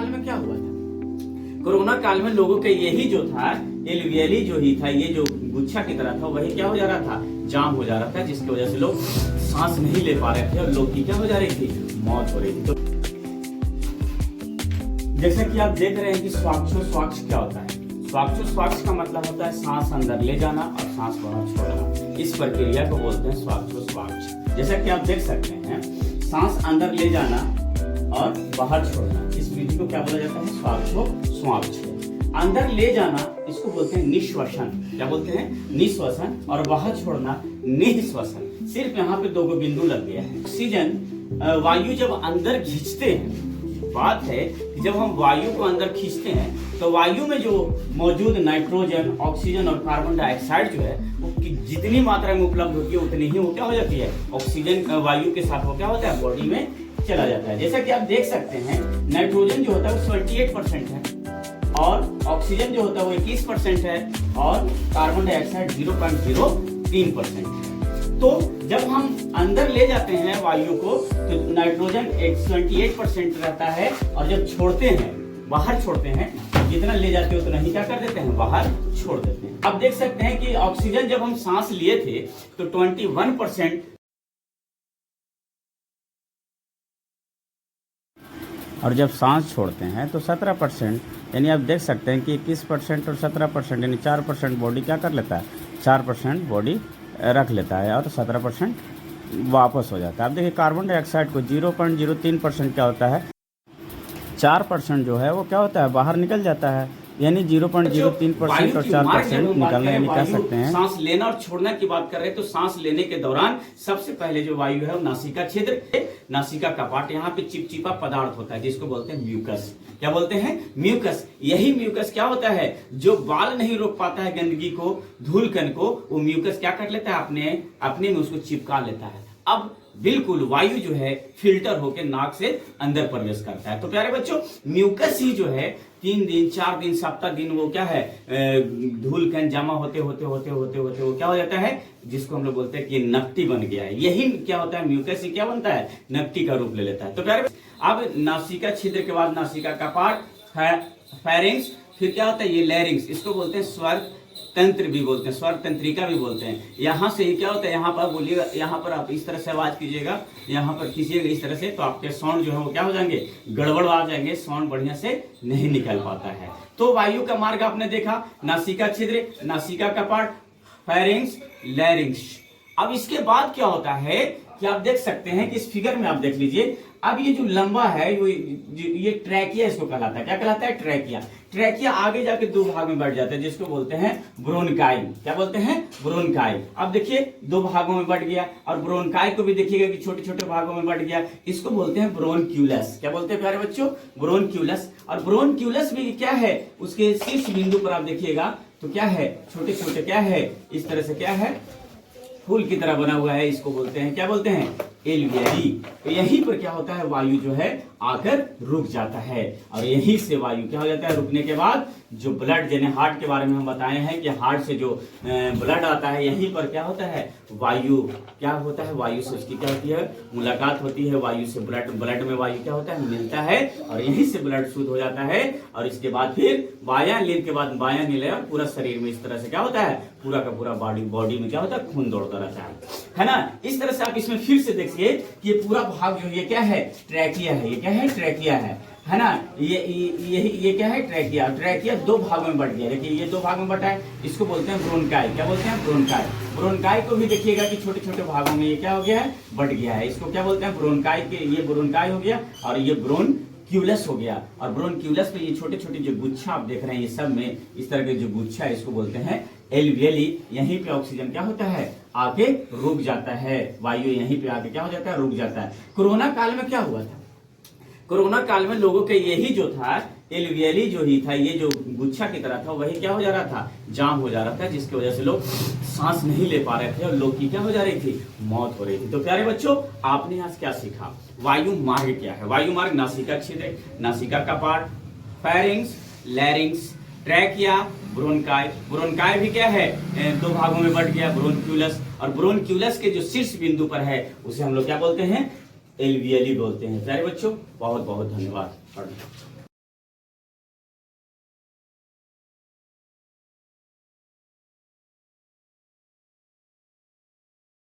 में क्या हुआ था? कोरोना काल में लोगों के यही जो था एलवीएली जो ही था, ये जो गुच्छा की तरह था, वही क्या हो जा रहा था, जाम हो जा रहा था, जिसकी वजह से लोग सांस नहीं ले पा रहे थे और लोग की क्या हो जा रही थी, मौत हो रही थी। तो जैसा कि आप देख रहे हैं कि स्वाक्षोच्छ्वास क्या होता है। स्वाक्षोच्छ्वास का मतलब होता है सांस अंदर ले जाना और सांस बाहर छोड़ना। इस प्रक्रिया को बोलते हैं स्वाक्षोच्छ्वास। जैसा कि आप देख सकते हैं, सांस अंदर ले जाना और बाहर छोड़ना, इस विधि को क्या बोला जाता है, स्वाक्षोच्छ्वास। अंदर ले जाना इसको बोलते हैं निश्वसन। क्या बोलते हैं, निश्वसन। और बाहर छोड़ना निःश्वसन। सिर्फ यहाँ पे दो बिंदु लग गया है। ऑक्सीजन वायु जब अंदर खींचते हैं, बात है कि जब हम वायु को अंदर खींचते हैं तो वायु में जो मौजूद नाइट्रोजन, ऑक्सीजन और कार्बन डाइऑक्साइड जो है वो जितनी मात्रा में उपलब्ध होती है उतनी ही वो क्या हो जाती है, ऑक्सीजन वायु के साथ वो क्या होता है, बॉडी में चला जाता है। जैसा कि आप देख सकते हैं, नाइट्रोजन जो होता है वो 28% है और ऑक्सीजन जो होता है वो 21% है और कार्बन डाइऑक्साइड 0.03% है। तो जब हम अंदर ले जाते हैं वायु को तो नाइट्रोजन 28% रहता है और जब छोड़ते हैं, बाहर छोड़ते हैं, जितना ले जाते हो उतना ही क्या कर देते हैं, बाहर छोड़ देते हैं। अब देख सकते हैं कि ऑक्सीजन जब हम सांस लिए थे तो 21% और जब सांस छोड़ते हैं तो 17%, यानी आप देख सकते हैं कि 21% और 17% यानी 4% बॉडी क्या कर लेता है, 4% बॉडी रख लेता है और 17% वापस हो जाता है। अब देखिए कार्बन डाइऑक्साइड को 0.03% क्या होता है, 4% जो है वो क्या होता है, बाहर निकल जाता है, यानी 0.03% और 4% निकलना, यानी कह सकते हैं। सांस लेना और छोड़ना की बात कर रहे हैं तो सांस लेने के दौरान सबसे पहले जो वायु है वो नासिका छिद्र, नासिका कपाट, यहाँ पे चिपचिपा पदार्थ होता है जिसको बोलते हैं म्यूकस। क्या बोलते हैं, म्यूकस। यही म्यूकस क्या होता है, जो बाल नहीं रोक पाता है गंदगी को, धूल कण को, वो म्यूकस क्या कर लेता है, अपने में उसको चिपका लेता है। अब बिल्कुल वायु जो है फिल्टर होकर नाक से अंदर प्रवेश करता है। तो प्यारे बच्चों, म्यूकस ही जो है 3 दिन 4 दिन 7 दिन वो क्या है, धूल कण जमा होते होते वो क्या हो जाता है, जिसको हम लोग बोलते हैं कि नकटी बन गया है। यही क्या होता है, म्यूकस ही क्या बनता है, नकटी का रूप ले लेता है। तो प्यारे अब नासिका छिद्र के बाद नासिका कपाट, फेरिंग्स, फिर क्या होता है ये लैरिंग्स, इसको बोलते हैं स्वर तंत्र भी बोलते हैं, स्वर तंत्रिका भी बोलते हैं। यहाँ से ही क्या होता है, यहाँ पर बोलिएगा, यहाँ पर आप इस तरह से आवाज कीजिएगा, यहाँ पर कीजिएगा इस तरह से, तो आपके साउंड जो है वो क्या हो जाएंगे, गड़बड़ आ जाएंगे, साउंड बढ़िया से नहीं निकल पाता है। तो वायु का मार्ग आपने देखा, नासिका छिद्र, नासिका कपाट, फेरिंग्स, लैरिंग्स। अब इसके बाद क्या होता है कि आप देख सकते हैं कि इस फिगर में आप देख लीजिए, अब ये जो लंबा है ये ट्रैकिया इसको कहलाता है। क्या कहलाता है, ट्रैकिया। ट्रैकिया आगे जाके 2 भाग में बढ़ जाता है जिसको बोलते हैं ब्रोनकाई। क्या बोलते हैं, ब्रोनकाई। अब देखिए 2 भागों में बढ़ गया और ब्रोनकाई को भी देखिएगा कि छोटे छोटे भागों में बढ़ गया, इसको बोलते हैं ब्रोनक्यूलस। क्या बोलते हैं प्यारे बच्चों, ब्रोनक्यूलस। और ब्रोनक्यूलस भी क्या है, उसके शीर्ष बिंदु पर आप देखिएगा तो क्या है, छोटे छोटे क्या है, इस तरह से क्या है, फूल की तरह बना हुआ है, इसको बोलते हैं, क्या बोलते हैं, एलवीएली। तो यहीं पर क्या होता है, वायु जो है आकर रुक जाता है और यहीं से वायु क्या हो जाता है, रुकने के बाद जो ब्लड, जैसे हार्ट के बारे में हम बताए हैं कि हार्ट से जो ब्लड आता है, यहीं पर क्या होता है, वायु क्या होता है, वायु से उसकी क्या होती है, मुलाकात होती है, वायु से ब्लड में वायु क्या होता है, मिलता है और यहीं से ब्लड शुद्ध हो जाता है और इसके बाद फिर बायां लीन के बाद बायां नीले और पूरा शरीर में इस तरह से क्या होता है, पूरा का पूरा बॉडी में क्या होता है, खून दौड़ता रहता है ना। इस तरह से आप इसमें फिर से देखिए कि ये पूरा भाग जो ये क्या है, ट्रैकिया है, ये क्या है, ट्रैकिया है ना। ये क्या है, ट्रैकिया। ट्रैकिया 2 भागों में बढ़ गया, देखिए ये 2 भागों में बटा है, इसको बोलते हैं ब्रोनकाई। क्या बोलते हैं, ब्रोनकाई। ब्रोनकाई को भी देखिएगा कि छोटे छोटे भागों में ये क्या हो गया है, बढ़ गया है, इसको क्या बोलते हैं, ब्रोनकाई के, ये ब्रोनकाई हो गया और ये ब्रोनक्यूलस हो गया। और ब्रोनक्यूलस पे ये छोटे छोटे जो गुच्छा आप देख रहे हैं, ये सब में इस तरह के जो गुच्छा है इसको बोलते हैं एलवीएली। यहीं पे ऑक्सीजन क्या होता है, आके रुक जाता है, वायु यहीं पे आके क्या हो जाता है, रुक जाता है। कोरोना काल में क्या हुआ था, कोरोना काल में लोगों के यही जो था एलवीएली जो ही था, ये जो गुच्छा की तरह था, वही क्या हो जा रहा था, जाम हो जा रहा था, जिसकी वजह से लोग सांस नहीं ले पा रहे थे और लोग की क्या हो जा रही थी, मौत हो रही थी। तो प्यारे बच्चों, आपने आज क्या सीखा, वायु मार्ग क्या है। वायु मार्ग नासिका छिद्र, नासिका कपाट, फेरिंग्स, लैरिंग्स, ट्रैकिया, ब्रोनकाई। ब्रोनकाई भी क्या है, 2 भागों में बढ़ गया, ब्रोनक्यूलस। और ब्रोनक्यूलस के जो शीर्ष बिंदु पर है उसे हम लोग क्या बोलते हैं, एलवीएली बोलते हैं। प्यारे बच्चों, बहुत बहुत धन्यवाद।